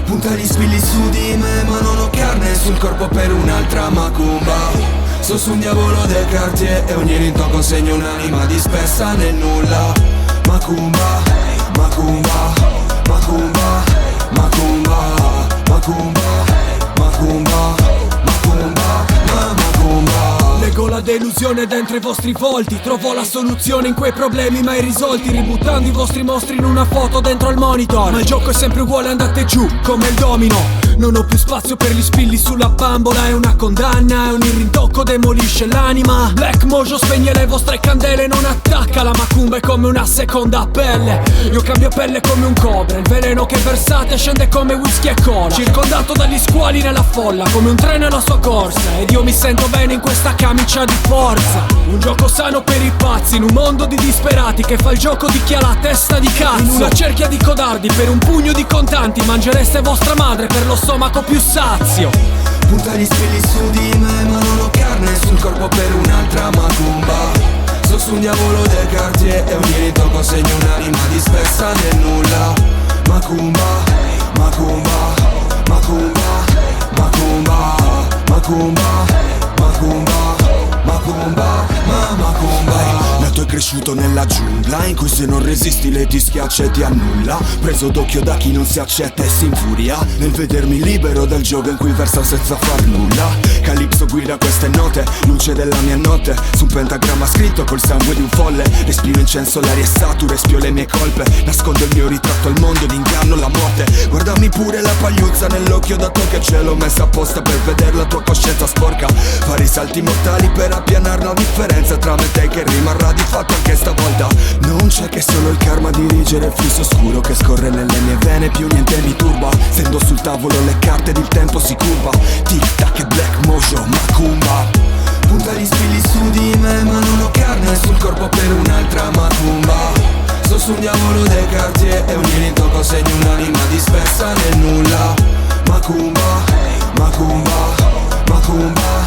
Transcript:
Punta gli spilli su di me, ma non ho carne sul corpo per un'altra macumba. Sono su un diavolo del Cartier e ogni rintocco segna un'anima dispersa nel nulla. Macumba, macumba, macumba, macumba, macumba, macumba, macumba, macumba. Leggo la delusione dentro i vostri volti, trovo la soluzione in quei problemi mai risolti, ributtando i vostri mostri in una foto dentro al monitor. Ma il gioco è sempre uguale, andate giù come il domino. Non ho più spazio per gli spilli sulla bambola, è una condanna, è un rintocco, demolisce l'anima. Black Mojo spegne le vostre candele, non attacca. La macumba è come una seconda pelle. Io cambio pelle come un cobra, il veleno che versate scende come whisky e cola. Circondato dagli squali nella folla, come un treno alla sua corsa. Ed io mi sento bene in questa camicia di forza. Un gioco sano per i pazzi, in un mondo di disperati che fa il gioco di chi ha la testa di cazzo. In una cerchia di codardi, per un pugno di contanti mangereste vostra madre per lo stomaco più sazio. Punta gli spilli su di me, ma non ho carne sul corpo per un'altra macumba. Sono su un diavolo del Cartier e ogni ritocco segna un'anima dispersa nel nulla. Macumba, macumba, macumba, macumba, macumba, macumba, macumba, macumba. Nato e cresciuto nella giungla in cui se non resisti lei ti schiaccia e ti annulla. Preso d'occhio da chi non si accetta e si infuria nel vedermi libero dal gioco in cui versa senza far nulla. Calypso guida queste note, luce della mia notte su un pentagramma scritto col sangue di un folle. Respiro incenso, l'aria è satura, espio le mie colpe. Nascondo il mio ritratto al mondo, d'inganno la morte. Guardami pure la pagliuzza nell'occhio dato che ce l'ho messa apposta per vedere la tua coscienza sporca. Fare i salti mortali per appianare la differenza tra me e te che rimarrà di fatto anche stavolta. Non c'è che solo il karma dirigere il flusso oscuro che scorre nelle mie vene, più niente mi turba. Stendo sul tavolo le carte ed il tempo si curva. Tic tac e Black Mojo, macumba. Punta gli spilli su di me, ma non ho carne sul corpo per un'altra macumba. Sto su un diavolo del Cartier e ogni rintocco segna un'anima dispersa nel nulla. Macumba, macumba, macumba,